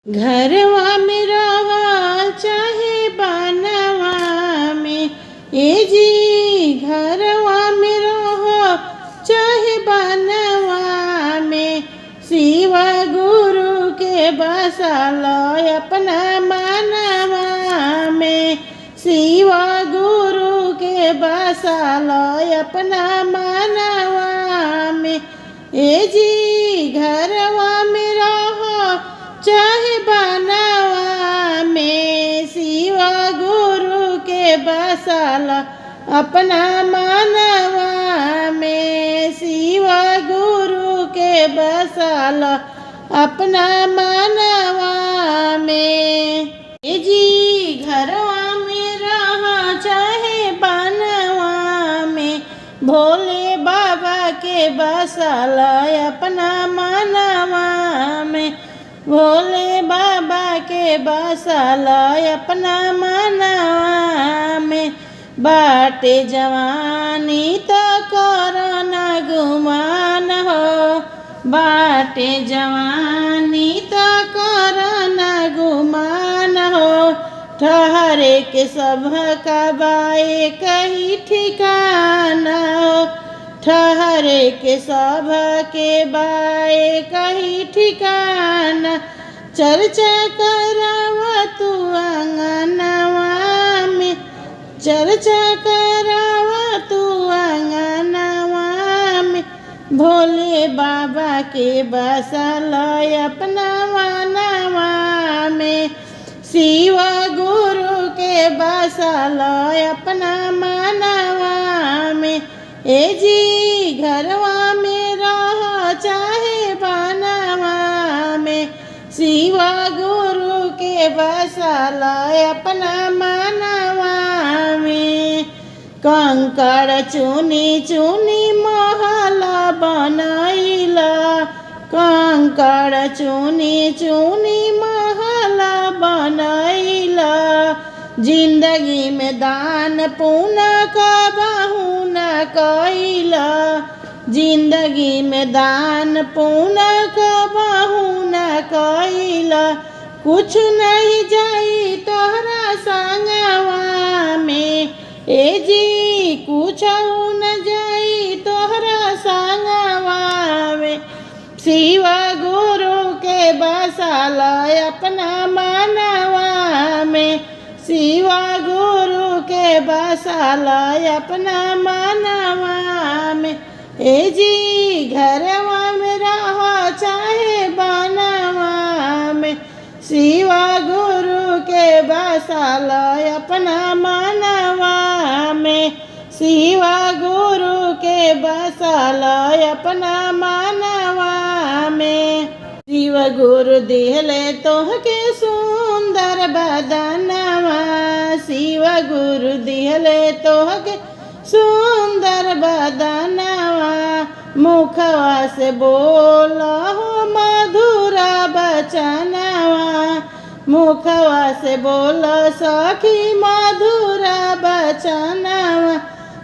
घरवा में रह चाहे बनवा में, ए जी घरवा में रह चाहे बनवा में, शिव गुरु के बसल अपना मनवा में, शिव गुरु के बसल अपना मनवा में, ए जी घरवा में रह चाहे बनवा में, शिव गुरु के बसल अपना मनवा में, शिव गुरु के बसल अपना मनवा में, ए जी घरवा में रह चाहे बनवा में, भोले बाबा के बसल अपना मनवा में, भोले बाबा के बसल अपना मनवा में, बाटे जवानी तो करना गुमान हो, बाटे जवानी तो करना गुमान हो, ठहरे के सब का बाए कहीं ठिकाना हो, ठहरे के सब के बाए कहीं ठिकाना, चर्चा करावा तू आंगनवा में, चर्चा करावा तू आंगनवा में, भोले बाबा के बसल अपना मनवा में, शिव गुरु के बसल अपना मनवा में, ए जी घरवा में रह चाहे बनवा में, शिव गुरु के बसल अपना मनवा में, कंकड़ चुनी चुनी महल बनैला, कंकड़ चुनी चुनी महल बनैला, जिंदगी में दान पुण्य कबहू न कैला, जिंदगी में दान पुण्य कबहू न कैला, कुछ नहीं जाई तोहरा संगवा में, ए जी कुछ न जाई तोहरा संगवा में, शिव गुरु के बसल अपना मनवा में, शिव गुरु के बसल अपना मनवा में, ए जी घरवा में रह चाहे बनवा में, शिव गुरु के बसल अपना मनवा में, शिव गुरु के बसल अपना मनवा में, शिव गुरु दिहले तोहके सुंदर बदनवा, शिव गुरु दिहले तोहके सुंदर बदनवा, मुखवा से बोला हो मधुरा बचनवा, मुखवा से बोला सखी मधुरा बचनवा,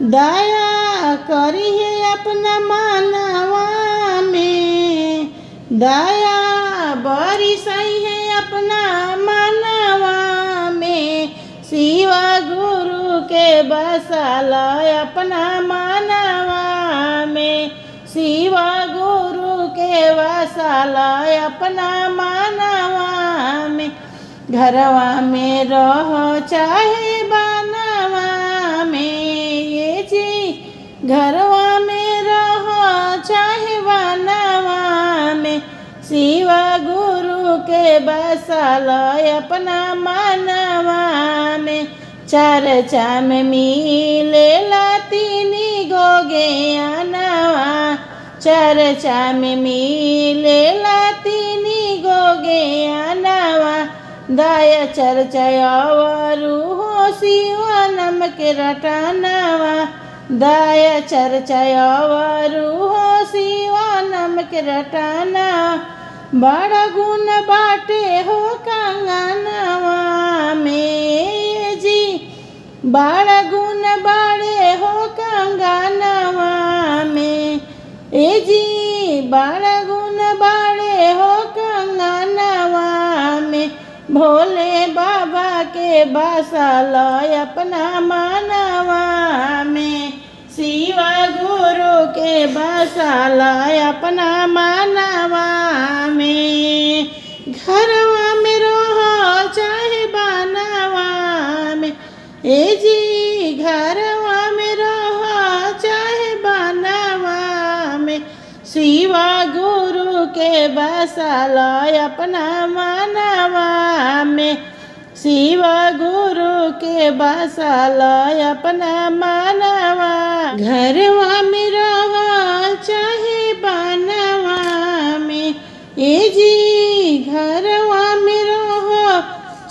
दया करी है अपना मनवा में, दया बड़ी सही है अपना मनवा में, शिव गुरु के बसल अपना मनवा में, शिव गुरु के बसल अपना मनवा में, घरवा में रह चाहे बनवा में, ये जी घरवा में रह चाहे बनवा में, शिव गुरु के बसल अपना मनवा में, चर्चा में मिलेला तीनी गो ज्ञानवा, चर्चा में मिलेला तीनी गो ज्ञानवा, दाया चर्चा अवरु हो शिव नम के रटनवा, दाया चर्चा अवरु हो शिव नम के रटनवा, बड़ा गुण बाटे हो कंगनवा में, जी बड़ा गुण बाड़े हो कंगनवा में, ए जी बड़ा गुण बाड़े हो कंगनवा भोले बाबा के बसल अपना मानवा में, शिव गुरु के बसल अपना मानवा में। घरवा में रहो चाहे बनवा में, ए जी घरवा में रहो चाहे बनवा में, शिव गुरु के बसल अपना मानवा में, शिव गुरु के बसल अपना मानवा। घरवा में रहो चाहे बनवा में, ए जी घरवा में रहो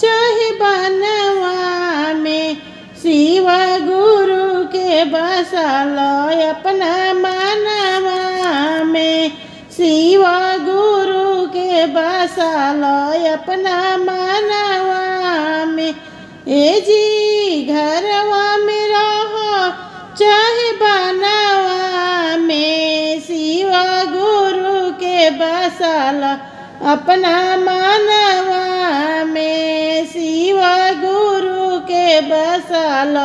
चाहे बनवा में, शिव गुरु के बसल अपना मानवा में, शिव गुरु के बसल अपना मानवा में। ए जी घरवा में रहो चाहे बनवा में, शिव गुरु के बसल अपना मानवा में, शिव गुरु के बसल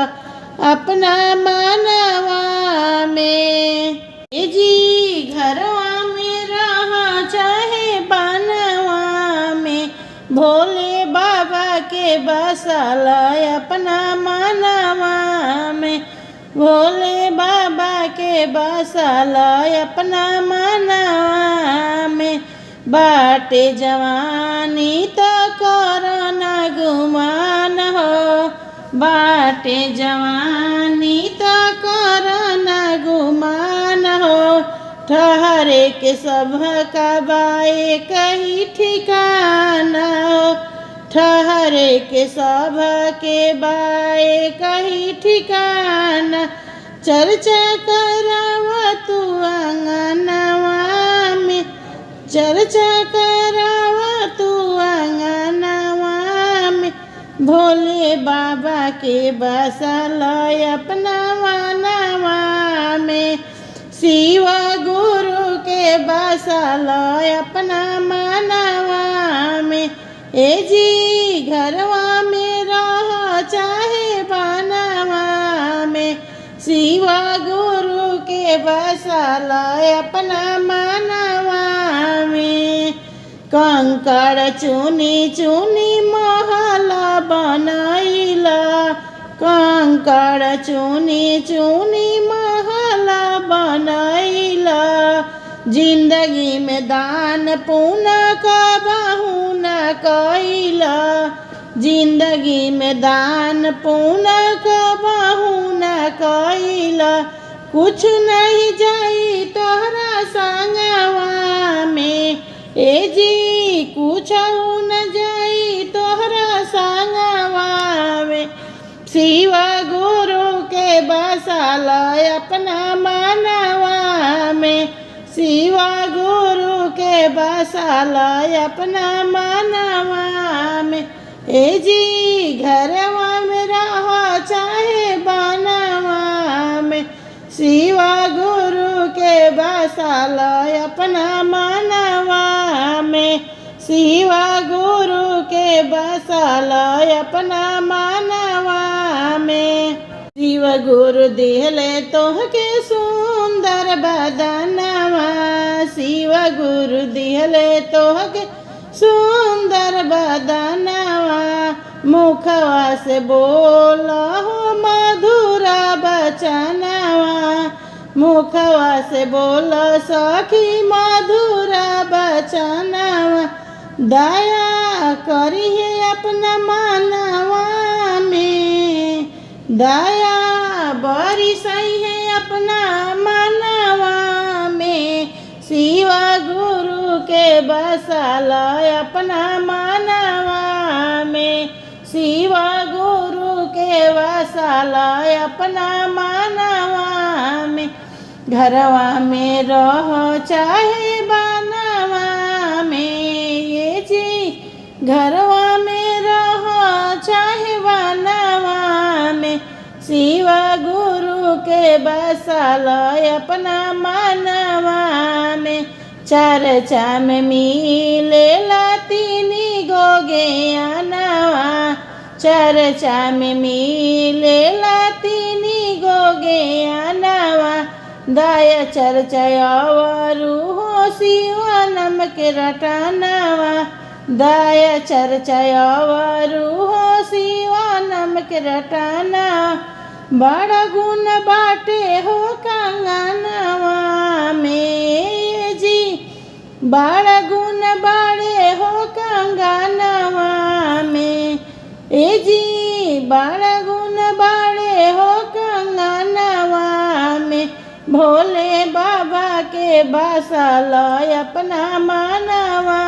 अपना मानवा में। ए जी घरवा में रहो चाहे बनवा में, भोले बाबा के बसल अपना मानवा में, भोले बाबा के बसल अपना मानवा में। बाटे जवानी तो करो न गुमान हो, बाटे जवानी तो करो न गुमान हो, ठहरे के सब का बाए कहीं ठिकाना हो, ठहरे के सब के बाए कहीं ठिकाना। चर्चा करावा तू आंगनवा में, चर्चा करावा तू आंगनवा में, भोले बाबा के बसल अपना मानवा में, शिव गुरु के बसल अपना मानवा में। ए जी घरवा में रहो चाहे बनवा में, शिव गुरु के बसल अपना मानवा में। कंकड़ चुनी चुनी महल बनैला, कंकड़ चुनी चुनी महल बनैला, जिंदगी में दान पुण्य कबहू न कैला, जिंदगी में दान पुण्य कबहू न कैला। कुछ नहीं जाई तोहरा संगवा में, ए जी कुछ न जाई तोहरा संगवा में, शिव गुरु के बसल अपना मानवा में, शिव गुरु के बसल अपना मानवा में। ए जी घरवा में रहो चाहे बनवा में, शिव गुरु के बसल अपना मानवा में, शिव गुरु के बसल अपना मानवा में। शिव गुरु दिहले तोहके सुंदर बदनवा, शिव गुरु दिहले तोहके सुंदर बदनवा, मुखवा से बोला हो मधुरा बचनवा, मुखवा से बोला सखी मधुरा बचनवा। दया करी है अपना मानवा में, दया बरी सही है अपना मानवा में, शिव गुरु के बसल अपना मानवा में, शिव गुरु के बसल अपना मानवा में। घरवा में रहो चाहे बनवा में, ये जी घरवा में रहो चाहे बनवा में, शिव गुरु के बसल अपना मानवा में। चर्चा में मिलेला तीनी गोगे नवा चर्चा में मिलेला तीनी गोगे नवा दया चर्चा अवरु हो शिवानम के रटनवा दया चर्चा अवरु हो शिवानम के रटना बड़ा गुण बाटे हो कंगनवा में जी बड़ा गुण बाड़े हो कंगनवा में ए जी बड़ा गुण बाड़े हो कंगनवा में भोले बाबा के बसल अपना मनवा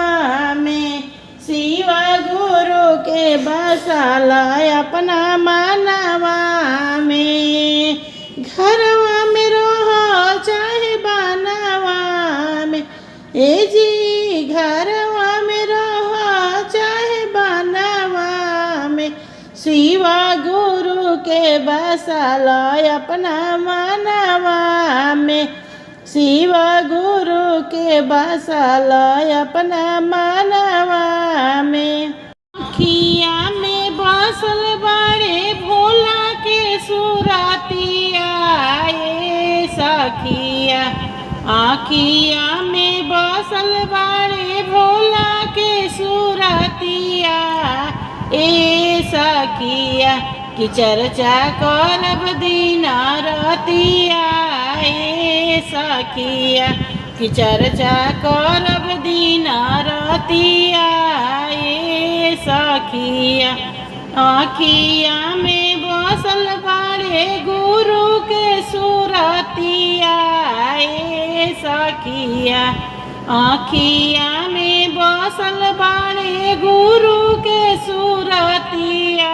में शिवा गुरु के बसल अपना मनवा में घरवा में रहो चाहे बनवा में ए जी घरवा में रहो चाहे बनवा में शिवा गुरु के बसल अपना मनवा में शिवा गुरु के बसल अपना मनवा में आँखिया में बसल बाड़े भोला के सुरतिया ए सखिया आँखिया में बसल बाड़े भोला के सुरतिया ए सखिया कि चर्चा करब दिन रतिया ए सखिया कि चर्चा करब दिन रतिया ए सखिया आँखिया में बसल बाड़े गुरु के सुरतिया ए सखिया आँखिया में बसल बाड़े गुरु के सुरतिया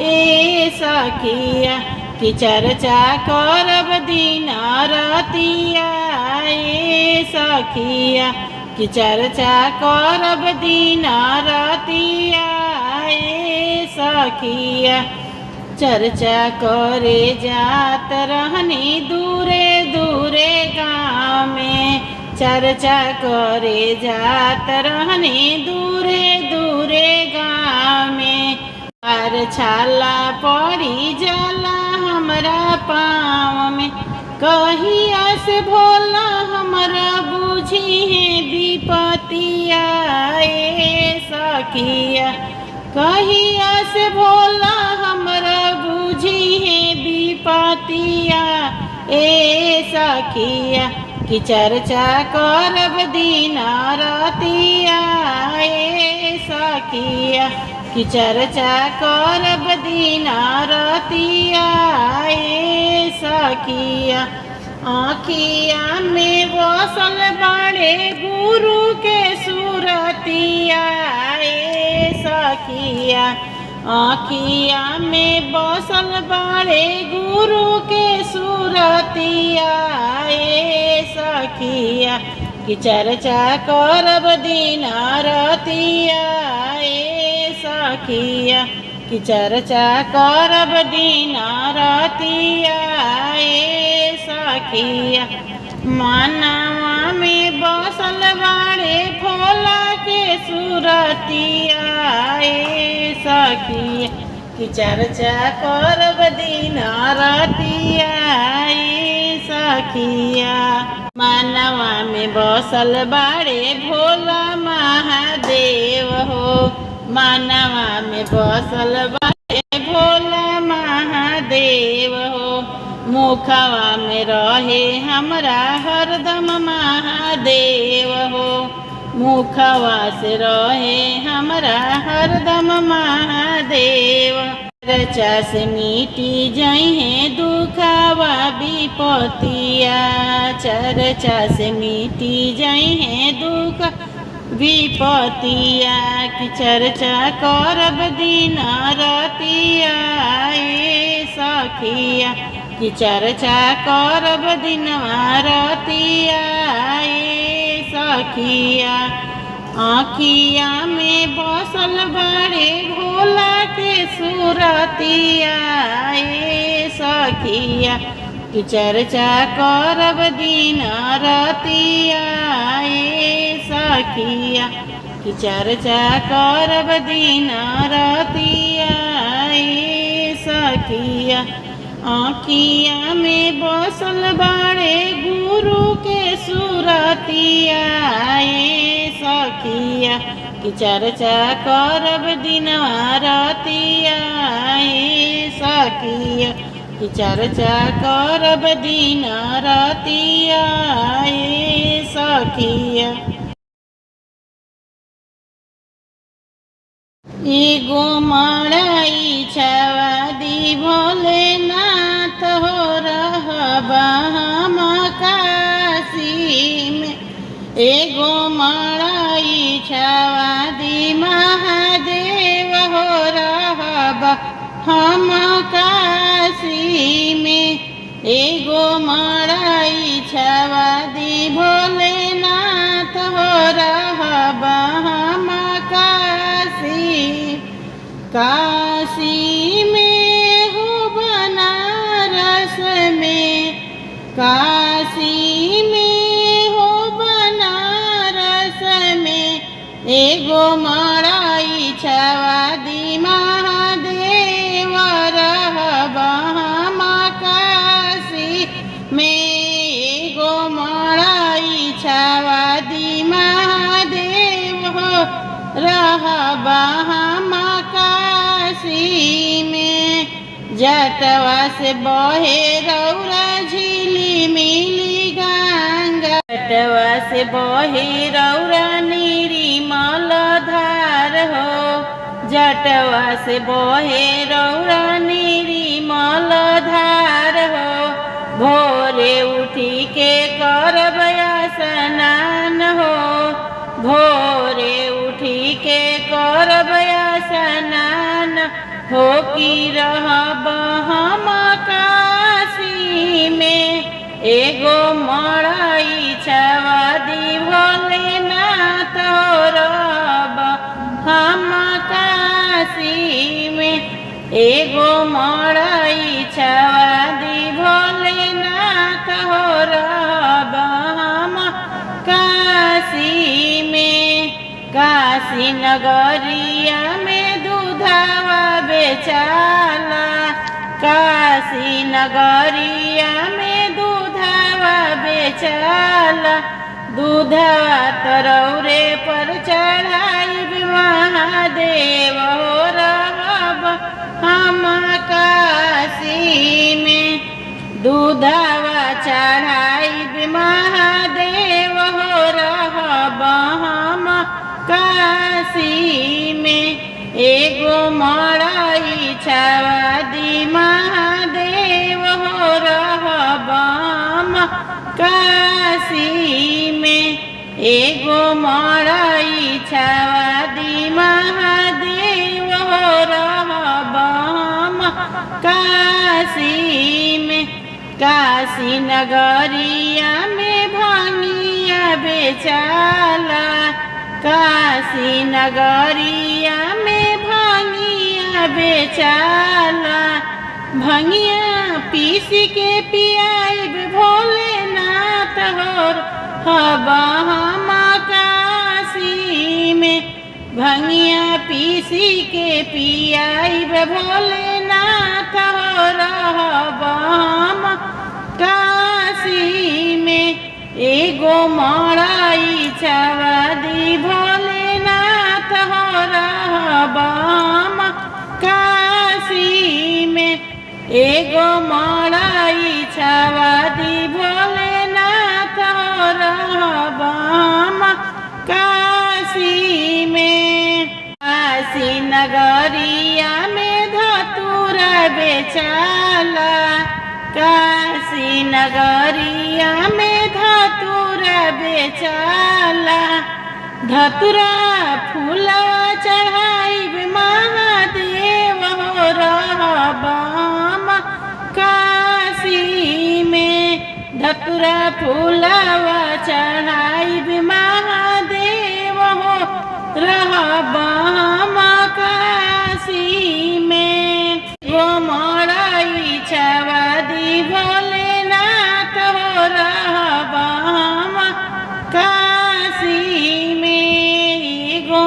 ए सखिया कि चर्चा करब दिन रतिया ए सखिया कि चर्चा करब दिन रतिया ए सखिया चर्चा करे जात रहनी दूरे दूरे गाँव में चर्चा करे जात रहनी दूरे दूरे गाँव में पर छाला पड़ी जाला हमरा पाँव में कहिया से भोला हमरा बूझी है विपतिया ए सखिया कहिया से भोला हमरा बूझी है विपतिया ए सखिया कि चर्चा करब दिन रतिया ए सखिया कि चर्चा करब दिन रतिया ए सखिया आँखिया में बसल बाड़े गुरु के सुरतिया ए सखिया आँखिया में बसल बाड़े गुरु के सुरतिया ए सखिया कि चर्चा करब दिन रतिया ए सखिया कि चर्चा करब दिन रतिया ए सखिया मनवा में बसल बाड़े भोला के सुरतिया ए सखिया कि चर्चा करब दिन रतिया ए सखिया मनवा में बसल बाड़े भोला महादेव हो मनवा में बसल बाड़े भोला महादेव हो मुखवा में रहे हमरा हरदम महादेव हो मुखवा से रहे हमरा हरदम महादेव चर्चा से मिटी जइहे दुखवा विपतिया चर्चा से मिटी जइहे दुख विपतिया कि चर्चा करब दिन रतिया ए सखिया कि चर्चा करब दिन रतिया ए सखिया आँखिया में बसल बाड़े भोला के सुरतिया ए सखिया कि चर्चा करब दिन रतिया ए सखिया कि चर्चा करब दिन रतिया ए सखिया। आँखिया में बसल बाड़े गुरु के सुरतिया ए सखिया। कि चर्चा करब दिन रतिया ए सखिया। कि चर्चा करब दिन रतिया ए सखिया। एगो मड़ई छवादी भोलेनाथ हो रहबा हम काशी में। एगो मड़ई छवादी महादेव हो रहबा हम काशी में। एगो मड़ई छवादी भोलेनाथ हो रहबा हम काशी में हो बनारस में। काशी में हो बनारस में। एगो मड़ई छवादी महादेव रहबा हम काशी में। एगो मड़ई छवादी महादेव हो रहबा हम काशी में। जटवा से बहे रौरा झिली मिली गंगा। जटवा से बहे रौरा निर्मल धार हो। जटवा से बहे रौरा निर्मल धार हो। भोरे उठी के करब स्नान हो। भोरे उठी के करब स्नान हो। कि रहब हम काशी में। एगो मड़ई छवादी भोलेनाथ हो रहब हम काशी में। एगो मड़ई छवादी भोलेनाथ हो रहब हम काशी में। काशी नगरिया में दूधवा बेचाला। काशी नगरिया में दूधवा बेचाला। दूधवा तरौरे पर चढ़ाई महादेव हो रहब हम काशी में। दूधवा चढ़ाई महादेव हो रहब हम काशी में। एगो मड़ई छवादी महादेव हो रहब हम काशी में। एगो मड़ई छवादी महादेव हो रहब हम काशी में। काशी नगरिया में भंगिया बेचाला। काशी नगरिया में भंगिया बेचाला। भंगिया पीस के पियाइब भोलेनाथ हो रहबा हम काशी में। भंगिया पीस के पियाइब भोलेनाथ हो रहबा हम काशी में। एगो मड़ई छवादी भोलेनाथ हो रहबा हम काशी में। एगो मड़ई छवादी भोलेनाथ हो रहबा हम काशी में। काशी नगरिया में धतूरा बेचाला। काशी नगरिया में धतूरा बेचाला। धतूरा फूलवा चढ़ाइब महादेव हो रहब हम काशी में। धतूरा फूलवा चढ़ाइब महादेव हो रहब हम काशी में। एगो मड़ई छवादी भोलेनाथ हो रहब हम काशी में। एगो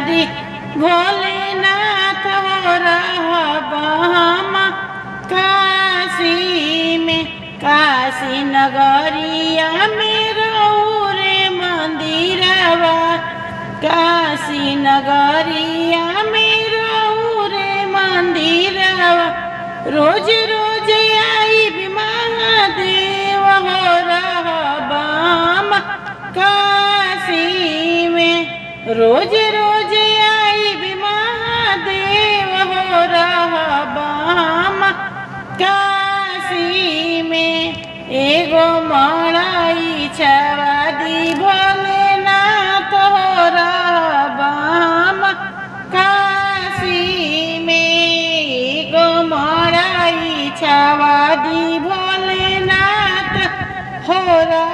दी भोलेनाथ हो रहब हम काशी में। काशी नगरिया में रहू रे मंदिरवा, काशी नगरिया में रहू रे मंदिरवा। रोज रोज आई महादेव हो रहब हम काशी में। रोज रोज आई महादेव हो रहब हम काशी में। एगो मड़ई छवा दी भोलेनाथ हो रहब हम काशी में। एगो मड़ई छवा दी भोलेनाथ हो रहब